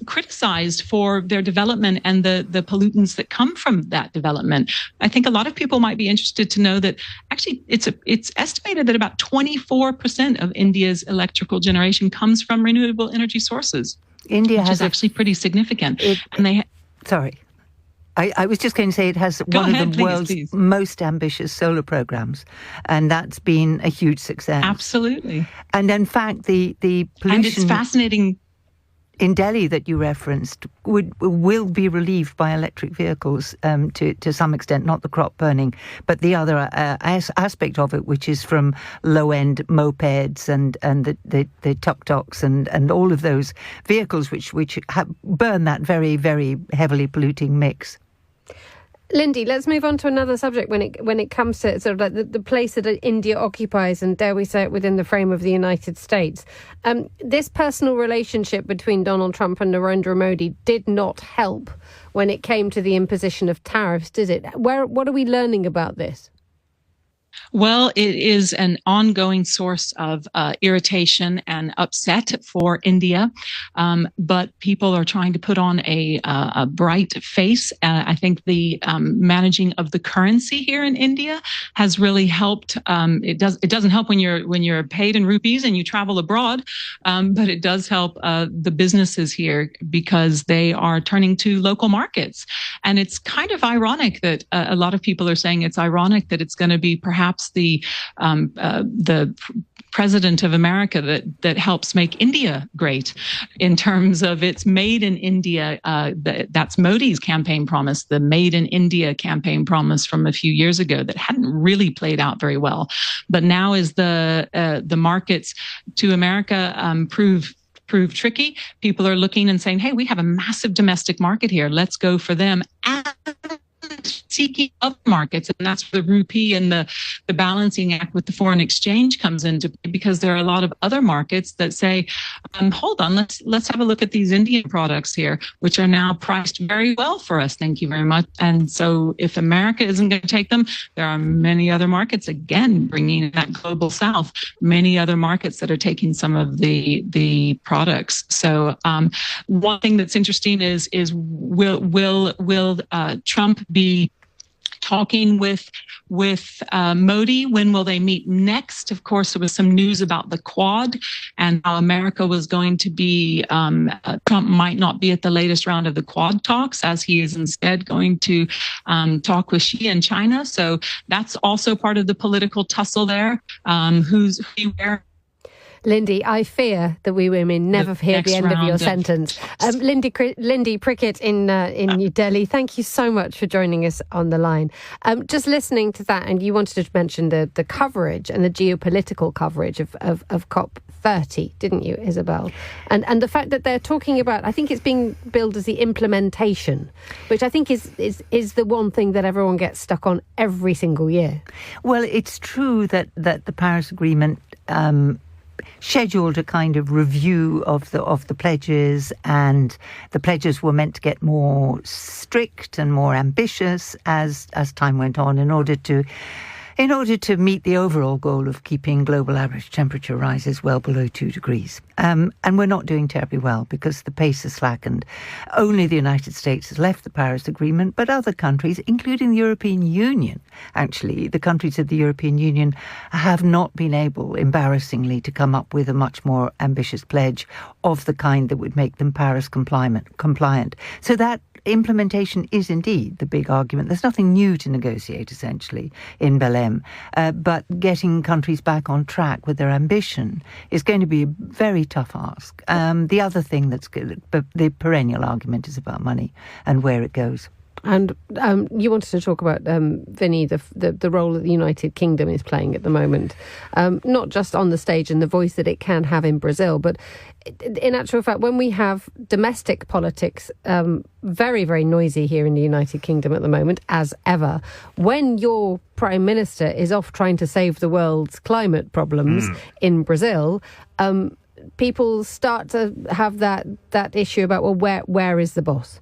criticized for their development and the pollutants that come from that development. I think a lot of people might be interested to know that actually it's estimated that about 24% of India's electrical generation comes from renewable energy sources. India which is actually pretty significant. Sorry. I was just going to say it has one of the world's most ambitious solar programs, and that's been a huge success. Absolutely. And in fact, the pollution... And it's fascinating... in Delhi that you referenced will be relieved by electric vehicles to some extent, not the crop burning, but the other aspect of it, which is from low-end mopeds and the tuk-tuks and all of those vehicles which burn that very, very heavily polluting mix. Lyndee, let's move on to another subject when it comes to sort of like the place that India occupies, and dare we say it, within the frame of the United States. This personal relationship between Donald Trump and Narendra Modi did not help when it came to the imposition of tariffs, did it? What are we learning about this? Well, it is an ongoing source of irritation and upset for India, but people are trying to put on a bright face. I think the managing of the currency here in India has really helped. It doesn't help when you're paid in rupees and you travel abroad, but it does help the businesses here because they are turning to local markets. And it's kind of ironic that a lot of people are saying it's ironic that it's going to be perhaps perhaps the president of America that helps make India great in terms of its Made in India. That's Modi's campaign promise, the Made in India campaign promise from a few years ago that hadn't really played out very well. But now as the markets to America prove tricky, people are looking and saying, hey, we have a massive domestic market here. Let's go for them. And seeking other markets, and that's where the rupee and the balancing act with the foreign exchange comes into play, because there are a lot of other markets that say, hold on, let's have a look at these Indian products here, which are now priced very well for us. Thank you very much. And so if America isn't going to take them, there are many other markets, again, bringing that global south, many other markets that are taking some of the products. So one thing that's interesting is will Trump be talking with Modi? When will they meet next? Of course, there was some news about the Quad and how America was going to be, Trump might not be at the latest round of the Quad talks, as he is instead going to talk with Xi in China. So that's also part of the political tussle there. Who's where? Lyndee, I fear that we women never hear the end of your sentence. Lyndee Prickitt in New Delhi, thank you so much for joining us on the line. Just listening to that, and you wanted to mention the coverage and the geopolitical coverage of COP30, didn't you, Isabel? And the fact that they're talking about, I think it's being billed as the implementation, which I think is the one thing that everyone gets stuck on every single year. Well, it's true that the Paris Agreement scheduled a kind of review of the pledges, and the pledges were meant to get more strict and more ambitious as time went on in order to meet the overall goal of keeping global average temperature rises well below 2 degrees. And we're not doing terribly well because the pace has slackened. Only the United States has left the Paris Agreement, but other countries, including the European Union, actually, the countries of the European Union have not been able, embarrassingly, to come up with a much more ambitious pledge of the kind that would make them Paris compliant. So that implementation is indeed the big argument. There's nothing new to negotiate, essentially, in Belém. But getting countries back on track with their ambition is going to be a very tough ask. The other thing that's good, but the perennial argument is about money and where it goes. And you wanted to talk about, Vinny, the role that the United Kingdom is playing at the moment, not just on the stage and the voice that it can have in Brazil, but in actual fact, when we have domestic politics very, very noisy here in the United Kingdom at the moment, as ever, when your Prime Minister is off trying to save the world's climate problems in Brazil, people start to have that issue about, well, where is the boss?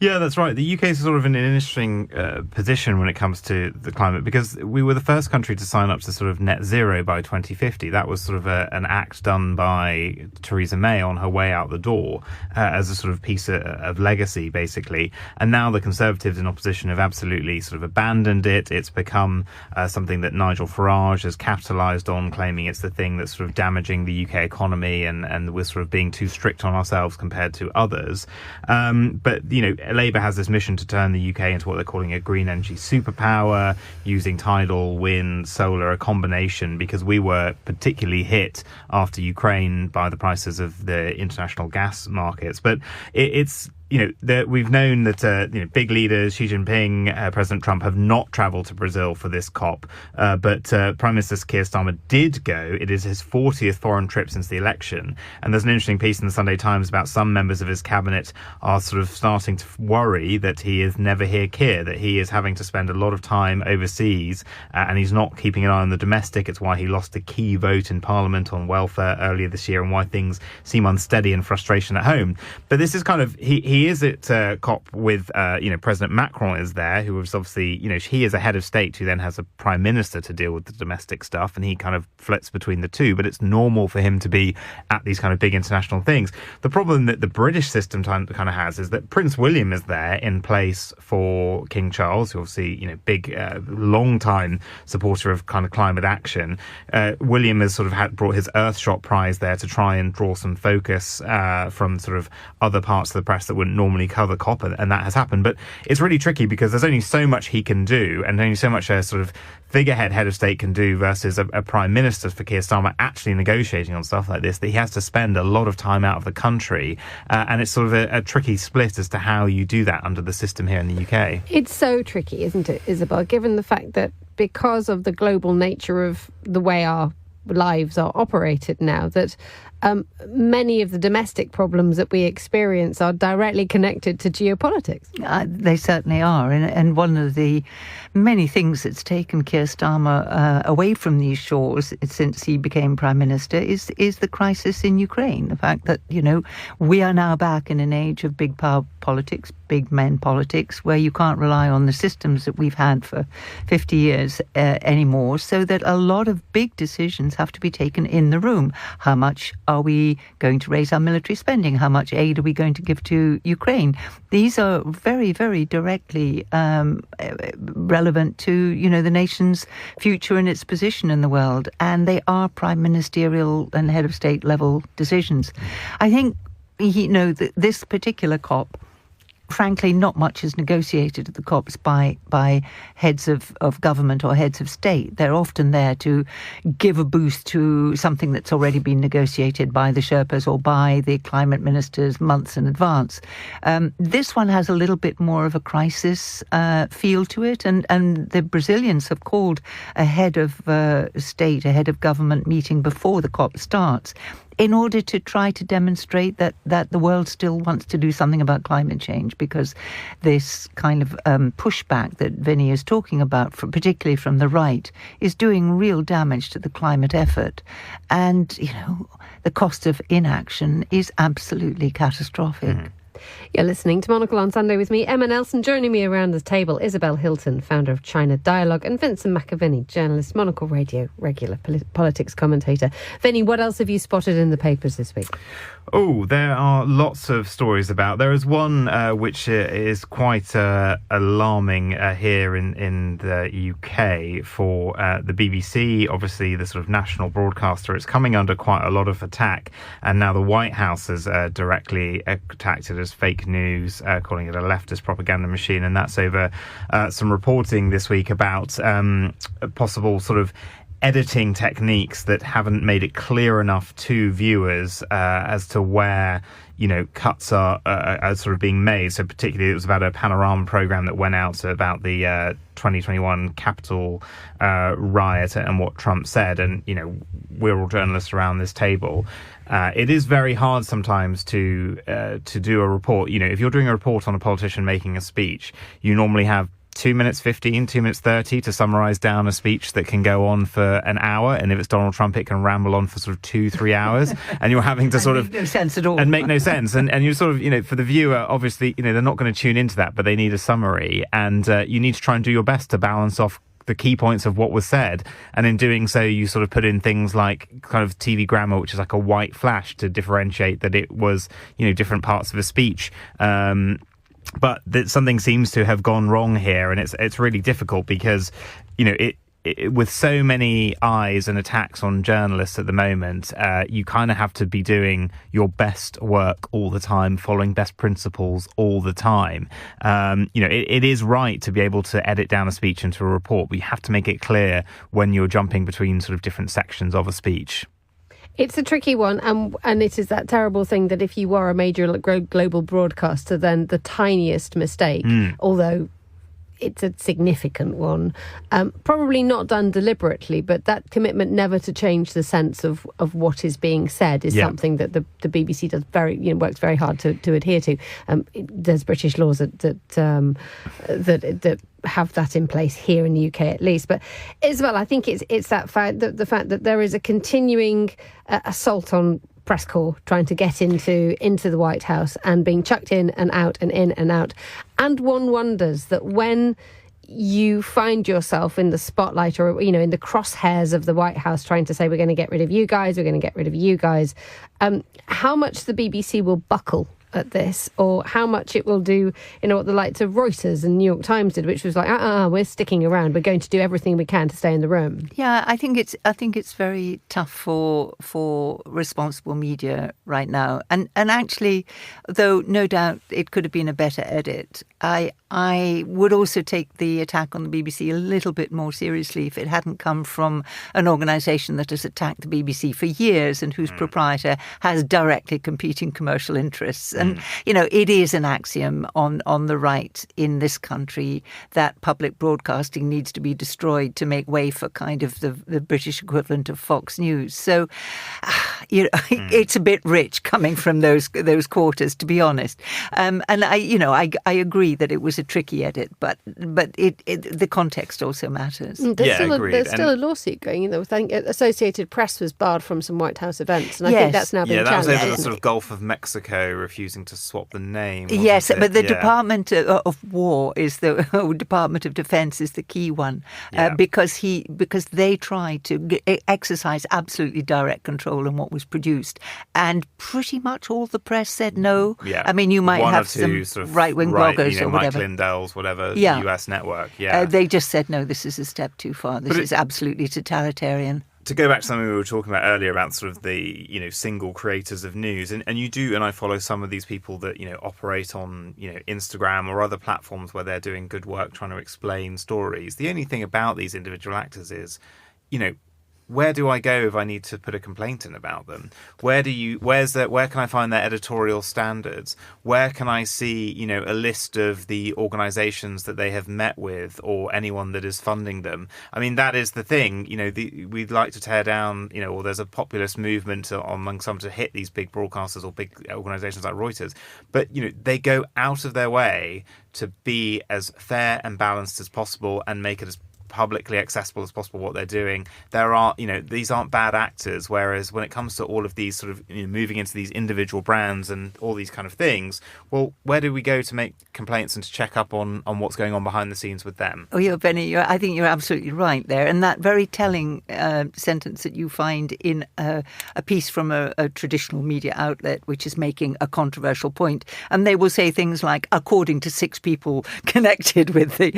Yeah, that's right. The UK is sort of in an interesting position when it comes to the climate, because we were the first country to sign up to sort of net zero by 2050. That was sort of an act done by Theresa May on her way out the door as a sort of piece of legacy, basically. And now the Conservatives in opposition have absolutely sort of abandoned it. It's become something that Nigel Farage has capitalised on, claiming it's the thing that's sort of damaging the UK economy, and we're sort of being too strict on ourselves compared to others. But, you know, Labour has this mission to turn the UK into what they're calling a green energy superpower, using tidal, wind, solar, a combination, because we were particularly hit after Ukraine by the prices of the international gas markets. But it's we've known that big leaders, Xi Jinping, President Trump, have not travelled to Brazil for this COP, but Prime Minister Keir Starmer did go. It is his 40th foreign trip since the election, and there's an interesting piece in the Sunday Times about some members of his cabinet are sort of starting to worry that he is never here Keir, that he is having to spend a lot of time overseas, and he's not keeping an eye on the domestic. It's why he lost a key vote in Parliament on welfare earlier this year, and why things seem unsteady and frustration at home. But this is kind of he is at COP with President Macron is there, who was obviously he is a head of state who then has a prime minister to deal with the domestic stuff, and he kind of flits between the two. But it's normal for him to be at these kind of big international things. The problem that the British system kind of has is that Prince William is there in place for King Charles, who obviously big long time supporter of kind of climate action. William has sort of brought his Earthshot Prize there to try and draw some focus from sort of other parts of the press that wouldn't wouldn't normally cover COP, and that has happened. But it's really tricky because there's only so much he can do, and only so much a sort of figurehead head of state can do versus a prime minister for Keir Starmer actually negotiating on stuff like this, that he has to spend a lot of time out of the country. And it's sort of a tricky split as to how you do that under the system here in the UK. It's so tricky, isn't it, Isabel, given the fact that because of the global nature of the way our lives are operated now, that many of the domestic problems that we experience are directly connected to geopolitics. They certainly are. And one of the many things that's taken Keir Starmer away from these shores since he became Prime Minister is the crisis in Ukraine. The fact that, we are now back in an age of big power politics, big men politics, where you can't rely on the systems that we've had for 50 years anymore, so that a lot of big decisions have to be taken in the room. How much are we going to raise our military spending? How much aid are we going to give to Ukraine? These are very, very directly relevant to, the nation's future and its position in the world. And they are prime ministerial and head of state level decisions. I think, this particular COP, frankly, not much is negotiated at the COPs by heads of government or heads of state. They're often there to give a boost to something that's already been negotiated by the Sherpas or by the climate ministers months in advance. This one has a little bit more of a crisis feel to it, and the Brazilians have called a head of state, a head of government meeting before the COP starts, in order to try to demonstrate that the world still wants to do something about climate change, because this kind of pushback that Vinny is talking about, particularly from the right, is doing real damage to the climate effort. And, the cost of inaction is absolutely catastrophic. Mm-hmm. You're listening to Monocle on Sunday with me, Emma Nelson. Joining me around the table, Isabel Hilton, founder of China Dialogue, and Vincent McAviney, journalist, Monocle Radio, regular politics commentator. Vinny, what else have you spotted in the papers this week? Oh, there are lots of stories about. There is one which is quite alarming here in the UK for the BBC, obviously the sort of national broadcaster. It's coming under quite a lot of attack, and now the White House has directly attacked it as fake news, calling it a leftist propaganda machine, and that's over some reporting this week about possible sort of editing techniques that haven't made it clear enough to viewers as to where cuts are sort of being made. So particularly it was about a panorama program that went out about the 2021 Capitol riot and what Trump said. And we're all journalists around this table. It is very hard sometimes to do a report. If you're doing a report on a politician making a speech, you normally have 2 minutes 15, 2 minutes 30 to summarise down a speech that can go on for an hour. And if it's Donald Trump, it can ramble on for sort of 2-3 hours. And you're having to sort of... make no sense at all. And make no sense. And you sort of, for the viewer, obviously, they're not going to tune into that, but they need a summary. And you need to try and do your best to balance off the key points of what was said. And in doing so, you sort of put in things like kind of TV grammar, which is like a white flash to differentiate that it was, different parts of a speech. But that something seems to have gone wrong here, and it's really difficult because, it with so many eyes and attacks on journalists at the moment, you kind of have to be doing your best work all the time, following best principles all the time. It is right to be able to edit down a speech into a report, but you have to make it clear when you're jumping between sort of different sections of a speech. It's a tricky one, and it is that terrible thing that if you are a major global broadcaster, then the tiniest mistake, although it's a significant one, probably not done deliberately, but that commitment never to change the sense of what is being said is something that the BBC does works very hard to adhere to. There's British laws that have that in place here in the UK at least. But Isabel, I think it's that fact that the fact that there is a continuing assault on press corps trying to get into the White House and being chucked in and out and in and out. And one wonders that when you find yourself in the spotlight or, in the crosshairs of the White House trying to say, we're going to get rid of you guys, how much the BBC will buckle at this, or how much it will do, what the likes of Reuters and New York Times did, which was like, we're sticking around. We're going to do everything we can to stay in the room. Yeah, I think it's very tough for responsible media right now. And actually, though no doubt it could have been a better edit, I would also take the attack on the BBC a little bit more seriously if it hadn't come from an organisation that has attacked the BBC for years and whose proprietor has directly competing commercial interests. And, it is an axiom on the right in this country that public broadcasting needs to be destroyed to make way for kind of the British equivalent of Fox News. So, it's a bit rich coming from those quarters, to be honest. And I agree that it was a tricky edit, but the context also matters. There's still a lawsuit going. I think Associated Press was barred from some White House events, and I think that's now been challenged. Yeah, that was over the sort of Gulf of Mexico refusing to swap the name. Yes, but the Department of War is the Department of Defense is the key one because they tried to exercise absolutely direct control on what was produced, and pretty much all the press said no. Yeah. I mean, you might One have or two some sort of right-wing bloggers or whatever. Mike Lindell's, whatever, US network. Yeah, they just said no. This is a step too far. This is absolutely totalitarian. To go back to something we were talking about earlier about sort of the, single creators of news, and you do, and I follow some of these people that, operate on, Instagram or other platforms where they're doing good work trying to explain stories. The only thing about these individual actors is, where do I go if I need to put a complaint in about them? Where can I find their editorial standards? Where can I see, a list of the organisations that they have met with or anyone that is funding them? I mean, that is the thing, we'd like to tear down, or there's a populist movement among some to hit these big broadcasters or big organisations like Reuters. But, they go out of their way to be as fair and balanced as possible and make it as publicly accessible as possible what they're doing. There are, these aren't bad actors, whereas when it comes to all of these sort of moving into these individual brands and all these kind of things, well, where do we go to make complaints and to check up on what's going on behind the scenes with them? Oh yeah, Benny, I think you're absolutely right there. And that very telling sentence that you find in a piece from a traditional media outlet which is making a controversial point, and they will say things like, according to 6 people connected with the,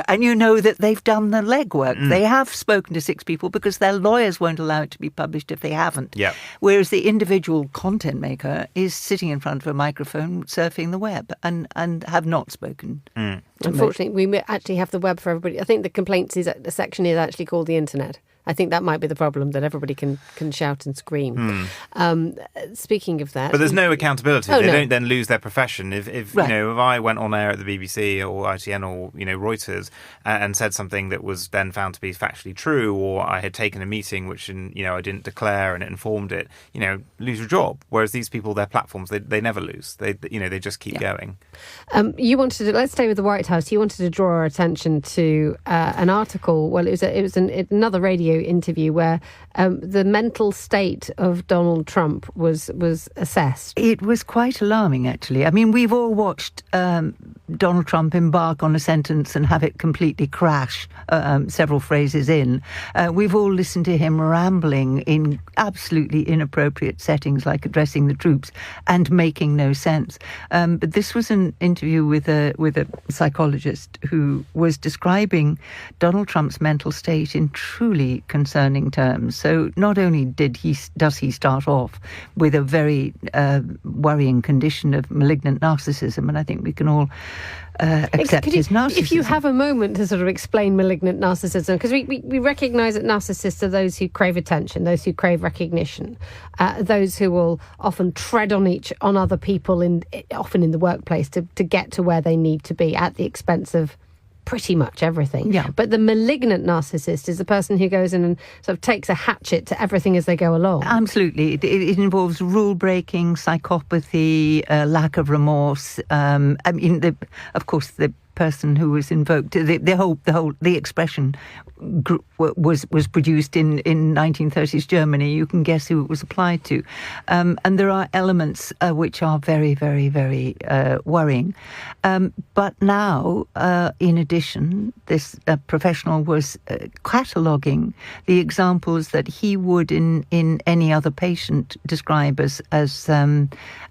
and that they've done the legwork. They have spoken to 6 people because their lawyers won't allow it to be published if they haven't. Yeah. Whereas the individual content maker is sitting in front of a microphone surfing the web and have not spoken. Unfortunately, we actually have the web for everybody. I think the complaints section is actually called the internet. I think that might be the problem, that everybody can shout and scream. Speaking of that... But there's no accountability. They don't then lose their profession. If if I went on air at the BBC or ITN or, Reuters and said something that was then found to be factually true, or I had taken a meeting which, I didn't declare and it informed it, lose your job. Whereas these people, their platforms, they never lose. They just keep going. You wanted to... Let's stay with the White House. You wanted to draw our attention to an article. Well, it was another radio interview where the mental state of Donald Trump was assessed. It was quite alarming, actually. I mean, we've all watched Donald Trump embark on a sentence and have it completely crash several phrases in. We've all listened to him rambling in absolutely inappropriate settings, like addressing the troops, and making no sense. But this was an interview with a psychologist who was describing Donald Trump's mental state in truly concerning terms. So not only does he start off with a very worrying condition of malignant narcissism, and I think we can all accept his narcissism. If you have a moment to sort of explain malignant narcissism, because we recognise that narcissists are those who crave attention, those who crave recognition, those who will often tread on other people, often in the workplace, to get to where they need to be at the expense of pretty much everything. Yeah. But the malignant narcissist is the person who goes in and sort of takes a hatchet to everything as they go along. Absolutely. It involves rule breaking, psychopathy, lack of remorse. Of course, the person who was invoked. The expression was produced in 1930s Germany. You can guess who it was applied to, and there are elements which are very, very, very worrying. But now, in addition, this professional was cataloguing the examples that he would, in any other patient, describe as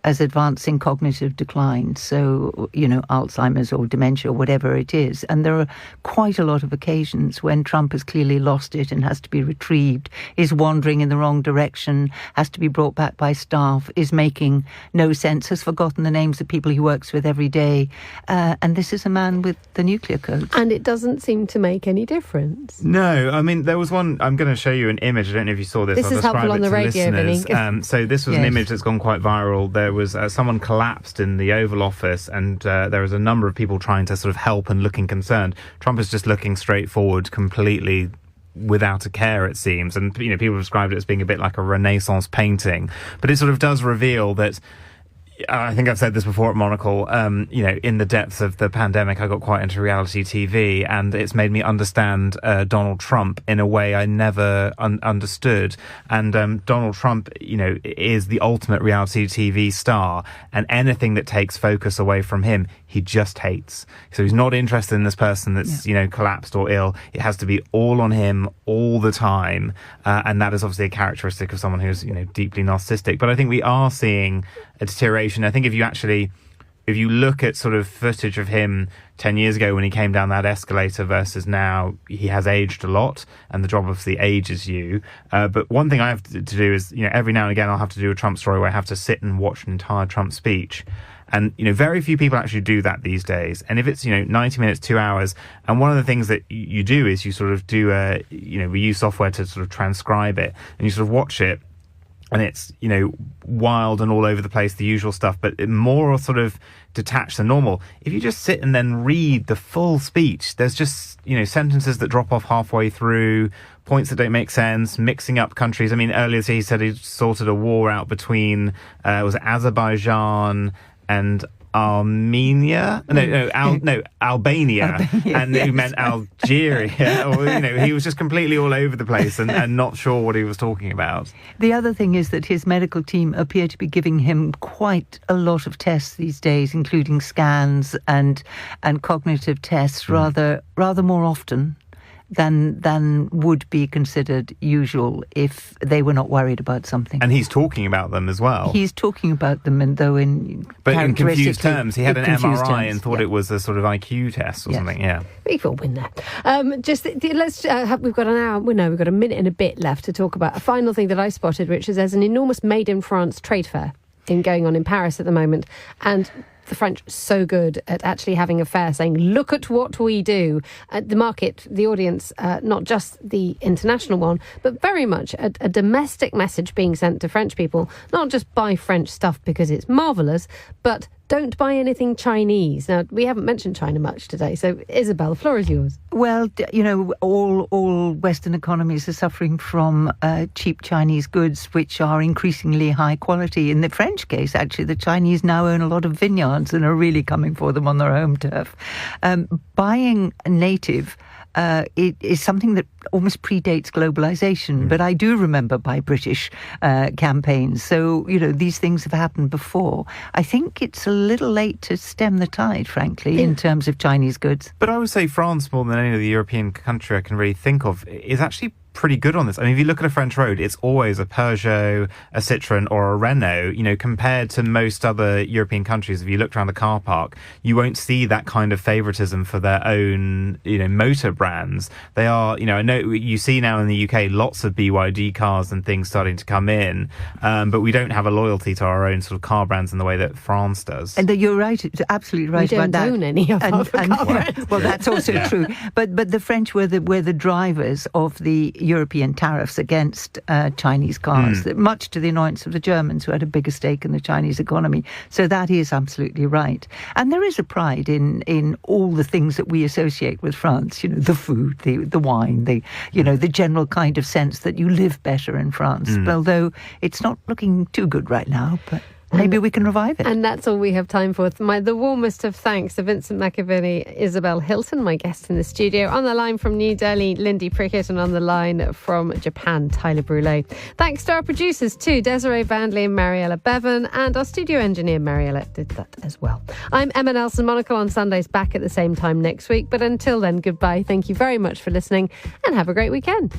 advancing cognitive decline. So, Alzheimer's or dementia, whatever it is. And there are quite a lot of occasions when Trump has clearly lost it and has to be retrieved, is wandering in the wrong direction, has to be brought back by staff, is making no sense, has forgotten the names of people he works with every day. And this is a man with the nuclear codes. And it doesn't seem to make any difference. No, I mean, there was one, I'm going to show you an image. I don't know if you saw this. This is helpful on the radio, Vinny. So this was an image that's gone quite viral. There was someone collapsed in the Oval Office, and there was a number of people trying to sort of help and looking concerned. Trump is just looking straight forward, completely without a care, it seems. And, people described it as being a bit like a Renaissance painting. But it sort of does reveal that, I think I've said this before at Monocle, in the depths of the pandemic, I got quite into reality TV, and it's made me understand Donald Trump in a way I never understood. And Donald Trump, is the ultimate reality TV star, and anything that takes focus away from him, he just hates. So he's not interested in this person that's, collapsed or ill. It has to be all on him all the time. And that is obviously a characteristic of someone who's, deeply narcissistic. But I think we are seeing a deterioration. I think if you look at sort of footage of him 10 years ago when he came down that escalator versus now, he has aged a lot, and the job obviously ages you. But one thing I have to do is, every now and again I'll have to do a Trump story where I have to sit and watch an entire Trump speech. And, very few people actually do that these days. And if it's, 90 minutes, 2 hours, and one of the things that you do is you sort of do we use software to sort of transcribe it, and you sort of watch it, and it's, wild and all over the place, the usual stuff, but more sort of detached than normal. If you just sit and then read the full speech, there's just, sentences that drop off halfway through, points that don't make sense, mixing up countries. I mean, earlier he said he sorted a war out between, was it Azerbaijan and Armenia? Albania. And he meant Algeria. Or, he was just completely all over the place and not sure what he was talking about. The other thing is that his medical team appear to be giving him quite a lot of tests these days, including scans and cognitive tests, rather more often than would be considered usual if they were not worried about something. And he's talking about them as well. He's talking about them, and though in confused terms. He had an MRI and thought it was a sort of IQ test or something. Yeah, we will win that. We've got an hour. We've got a minute and a bit left to talk about a final thing that I spotted, which is there's an enormous Made in France trade fair going on in Paris at the moment, and the French so good at actually having a fair, saying, look at what we do. The market, the audience, not just the international one, but very much a domestic message being sent to French people, not just buy French stuff because it's marvellous, but don't buy anything Chinese. Now, we haven't mentioned China much today, so Isabel, the floor is yours. Well, all Western economies are suffering from cheap Chinese goods, which are increasingly high quality. In the French case, actually, the Chinese now own a lot of vineyards and are really coming for them on their home turf. Buying native it is something that almost predates globalization, but I do remember by British campaigns. So, these things have happened before. I think it's a little late to stem the tide, frankly, in terms of Chinese goods. But I would say France, more than any other European country I can really think of, is actually pretty good on this. I mean, if you look at a French road, it's always a Peugeot, a Citroën or a Renault. Compared to most other European countries, if you look around the car park, you won't see that kind of favoritism for their own, motor brands. They are, I know you see now in the UK lots of BYD cars and things starting to come in, but we don't have a loyalty to our own sort of car brands in the way that France does. And you're right, absolutely right about that. We don't own any of our car brands. Well, that's also true. But the French were the drivers of the European tariffs against Chinese cars, much to the annoyance of the Germans, who had a bigger stake in the Chinese economy. So that is absolutely right. And there is a pride in all the things that we associate with France, the food, the wine, the general kind of sense that you live better in France, although it's not looking too good right now. But Maybe we can revive it. And that's all we have time for. The warmest of thanks to Vincent McAviney, Isabel Hilton, my guests in the studio. On the line from New Delhi, Lyndee Prickitt, and on the line from Japan, Tyler Brûlé. Thanks to our producers too, Desiree Bandley and Mariella Bevan, and our studio engineer, Mariella, did that as well. I'm Emma Nelson. Monocle on Sundays, back at the same time next week. But until then, goodbye. Thank you very much for listening and have a great weekend.